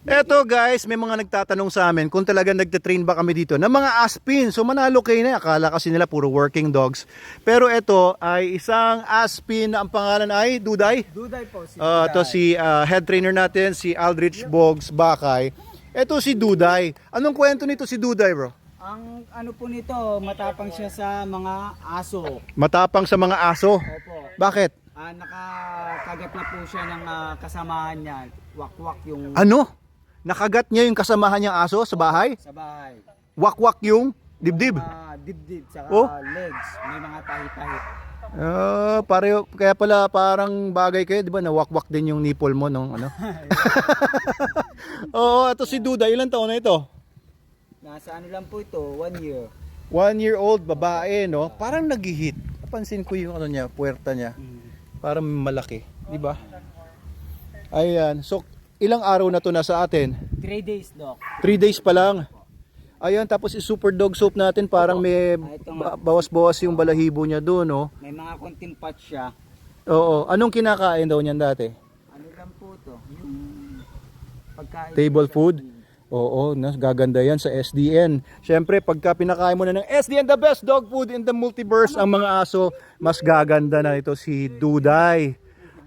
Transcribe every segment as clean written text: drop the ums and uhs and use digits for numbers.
Eto guys, may mga nagtatanong sa amin kung talaga nagte-train ba kami dito ng mga Aspin. So manalo kayo na, akala kasi nila puro working dogs. Pero ito ay isang Aspin na ang pangalan ay Duday. Duday po si Ito si head trainer natin, si Aldrich Boggs Bakay. Ito si Duday. Anong kwento nito si Duday, bro? Ang ano po nito, matapang siya sa mga aso. Matapang sa mga aso. Opo. Bakit? Nakakagat na po siya ng kasamahan niya. Wakwak yung Ano? Nakagat niya yung kasamahan niyang aso sa bahay? sa bahay. Wakwak yung dibdib. Dibdib, saka Oh. legs. May mga tahi-tahi. Pareho, kaya pala parang bagay kayo, di ba? Nawakwak din yung nipple mo nung ano. Oo, ito si Duda. Ilang taon na ito? Nasa ano lang po ito, 1 year. 1-year-old babae, no? Parang nag-hit. Napansin ko yung ano niya, puwerta niya. Parang malaki, di ba? Ayan. So, ilang araw na to nasa atin? 3 days, Doc. 3 days pa lang. Ayan, tapos super dog soap natin, parang may bawas-bawas yung balahibo niya doon, no? May mga konting patch siya. Oo. Anong kinakain daw niyan dati? Ano lang po ito, yung pagkain. Table food? Oo, gaganda yan sa SDN. Siyempre, pagka pinakain mo na ng SDN, the best dog food in the multiverse, ang mga aso, mas gaganda na ito si Duday.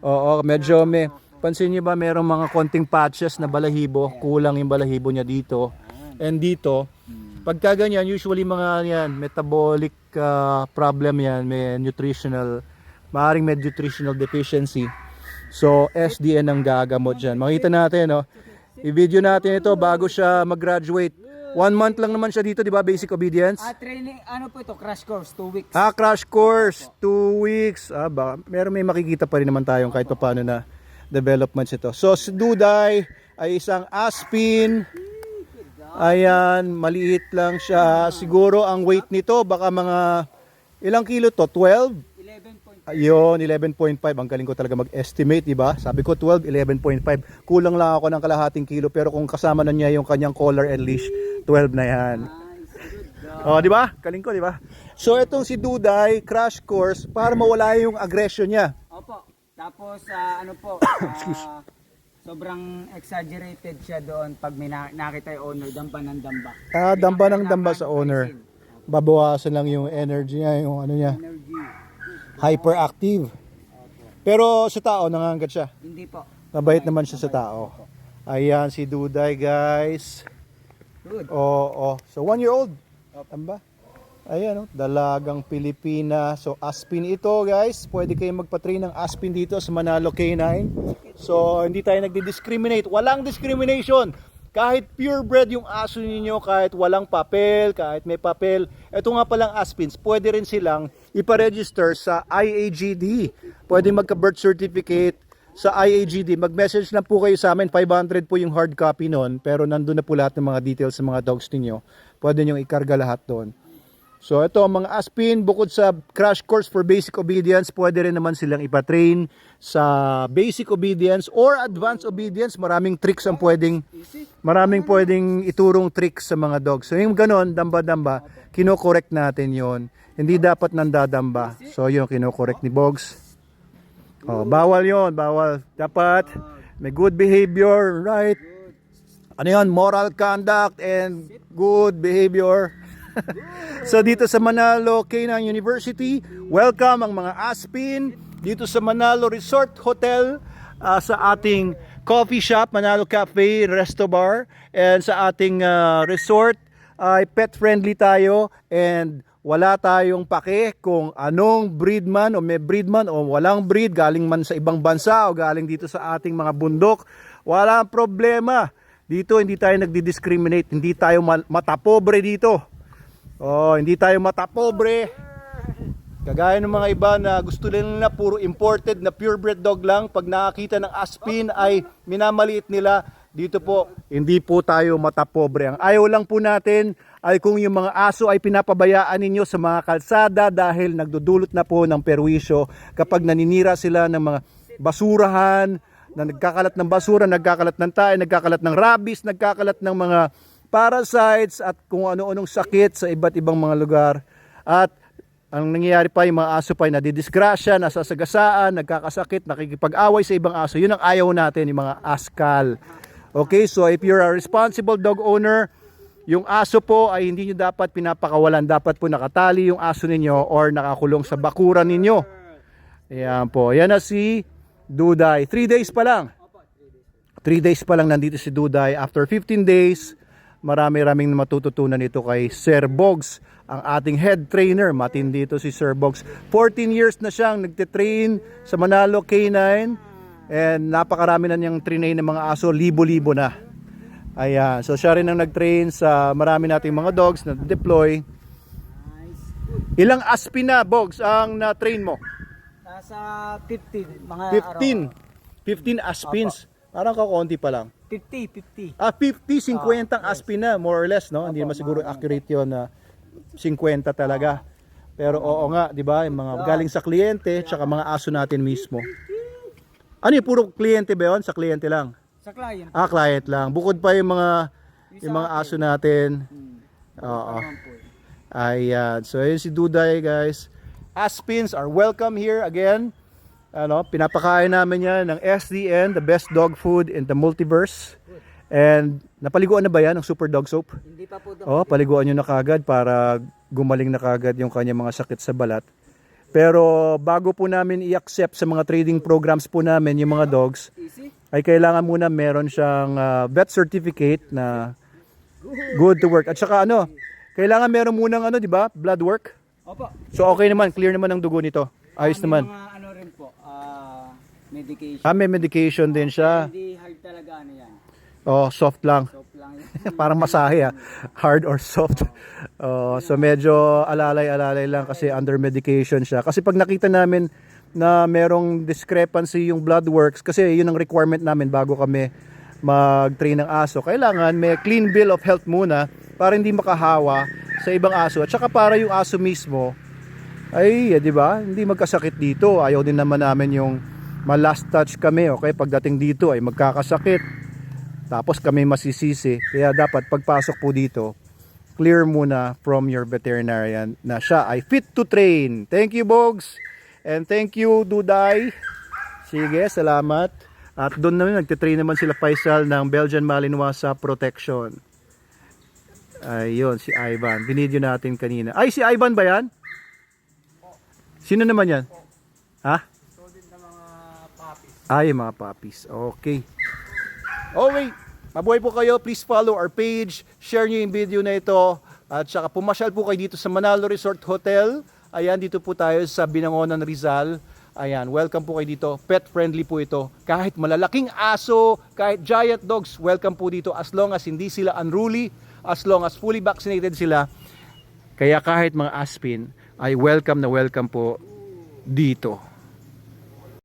Oo, medyo may, pansin niyo ba, merong mga konting patches na balahibo, kulang yung balahibo niya dito. And dito, pagka ganyan, usually mga yan, metabolic problem yan, may nutritional, maaaring may nutritional deficiency. So, SDN ang gagamot dyan. Makita natin, no? I-video natin ito bago siya mag-graduate. 1 month lang naman siya dito, di ba? Basic obedience. Training, ano po ito, crash course, 2 weeks. Crash course, 2 weeks. May makikita pa rin naman tayong kahit paano na developments ito. So, si Duday ay isang Aspin. Ayan, maliit lang siya. Siguro ang weight nito, baka mga ilang kilo to? 12? 11.5. Ayun, 11.5. Ang galing ko talaga mag-estimate, di ba? Sabi ko 12, 11.5. Kulang lang ako ng kalahating kilo, pero kung kasama na niya yung kanyang collar and leash, 12 na yan. Oh, di ba? Galing ko, di ba? So itong si Duday, crash course para mawala yung aggression niya. Opo. Tapos ano po, sobrang exaggerated siya doon pag may nakita yung owner, damba ng damba. Damba ng damba sa owner. Babawasan lang yung energy niya, yung ano niya. Energy. Hyperactive. Pero sa tao, nangangagat siya. Hindi po. Mabait naman siya sa tao. Ayan, si Duday, guys. Good. Oo. So, 1-year-old. Tamba. Ayan, dalagang Pilipina. So, Aspin ito, guys. Pwede kayong magpa-train ng Aspin dito sa Manalo K9. So, hindi tayo nagdi-discriminate. Walang discrimination. Kahit purebred yung aso ninyo, kahit walang papel, kahit may papel. Ito nga palang Aspins, pwede rin silang iparegister sa IAGD. Pwede magka-birth certificate sa IAGD. Mag-message lang po kayo sa amin. 500 po yung hard copy nun. Pero nandun na po lahat ng mga details sa mga dogs ninyo. Pwede nyo ikarga lahat doon. So ito ang mga Aspin, bukod sa crash course for basic obedience, pwede rin naman silang ipatrain sa basic obedience or advanced obedience. Maraming pwedeng iturong tricks sa mga dogs. So yung ganon, damba-damba, kino-correct natin yon. Hindi dapat nandadamba. So yun, kino-correct ni Boggs. Oh, bawal yon, bawal. Dapat may good behavior, right? Ano yun? Moral conduct and good behavior. So dito sa Manalo K9 University, welcome ang mga Aspin dito sa Manalo Resort Hotel, sa ating coffee shop, Manalo Cafe, Resto Bar, and sa ating resort ay pet friendly tayo and wala tayong pake kung anong breed man o may breed man o walang breed, galing man sa ibang bansa o galing dito sa ating mga bundok, wala problema. Dito hindi tayo nagdi-discriminate, hindi tayo matapobre dito. Oh, hindi tayo matapobre. Kagaya ng mga iba na gusto nila puro imported na purebred dog lang, pag nakakita ng Aspin ay minamaliit nila. Dito po, hindi po tayo matapobre. Ang ayaw lang po natin ay kung yung mga aso ay pinapabayaan ninyo sa mga kalsada dahil nagdudulot na po ng perwisyo kapag naninira sila ng mga basurahan, na nagkakalat ng basura, nagkakalat ng tae, nagkakalat ng rabies, nagkakalat ng mga parasites at kung ano-anong sakit sa iba't ibang mga lugar. At ang nangyayari pa, yung mga aso pa ay nadidisgrasya, nasasagasaan, nagkakasakit, nakikipag-away sa ibang aso. Yun ang ayaw natin, yung mga askal. Okay, so if you're a responsible dog owner, yung aso po ay hindi nyo dapat pinapakawalan. Dapat po nakatali yung aso ninyo or nakakulong sa bakuran ninyo. Ayan po. Yan na si Duday. 3 days pa lang. 3 days pa lang nandito si Duday. After 15 days, marami-raming matututunan ito kay Sir Bogs, ang ating head trainer. Matindi ito si Sir Bogs. 14 years na siyang nagtitrain sa Manalo K9 and napakarami na niyang train ng mga aso, libo-libo na. Ayan, so siya rin ang nag-train sa marami nating mga dogs na deploy. Ilang aspin na, Bogs, ang na-train mo? Nasa 15 mga 15. 15 aspins. Parang kakaunti pa lang. 50. 50, 50 ang aspin na, more or less, no? Hindi naman siguro accurate yun na 50 talaga. Pero oo nga, di ba? Yung mga galing sa kliyente, tsaka mga aso natin mismo. Ano yung puro kliyente ba yun? Sa kliyente lang? Sa client. Client lang. Bukod pa yung mga aso natin. Oo. Ayan. So, yun si Duday, guys. Aspins are welcome here again. Ano, pinapakain namin yan ng SDN, the best dog food in the multiverse. And napaliguan na ba yan ng Super Dog Soap? Hindi pa po. Paliguan nyo na kagad para gumaling na kagad yung kanyang mga sakit sa balat. Pero bago po namin i-accept sa mga trading programs po namin yung mga dogs, ay kailangan muna meron siyang vet certificate na good to work. At saka kailangan meron munang di ba, blood work. Opo. So okay naman, clear naman ang dugo nito. Ayos naman. Mga rin po, medication. May medication din siya. Hindi hard talaga yan. Soft lang. Soft lang yan. Parang masahe hard or soft. So medyo alalay-alalay lang kasi under medication siya. Kasi pag nakita namin na merong discrepancy yung blood works, kasi yun ang requirement namin bago kami mag-train ng aso. Kailangan may clean bill of health muna para hindi makahawa sa ibang aso. At saka para yung aso mismo ay, di ba, hindi magkasakit dito. Ayaw din naman namin yung last touch kami, okay? Pagdating dito ay magkakasakit. Tapos kami masisisi. Kaya dapat pagpasok po dito, clear muna from your veterinarian na siya ay fit to train. Thank you, Bogs. And thank you, Duday. Sige, salamat. At doon naman, nagtitrain naman sila Faisal ng Belgian Malinois sa protection. Ayun, si Ivan. Binidyo natin kanina. Ay, si Ivan ba yan? Sino naman yan? Ha? Ay, mga puppies. Okay. Okay. Mabuhay po kayo. Please follow our page. Share nyo yung video na ito. At saka pumasyal po kayo dito sa Manalo Resort Hotel. Ayan, dito po tayo sa Binangonan, Rizal. Ayan, welcome po kayo dito. Pet friendly po ito. Kahit malalaking aso, kahit giant dogs, welcome po dito as long as hindi sila unruly, as long as fully vaccinated sila. Kaya kahit mga aspin, ay welcome na welcome po dito.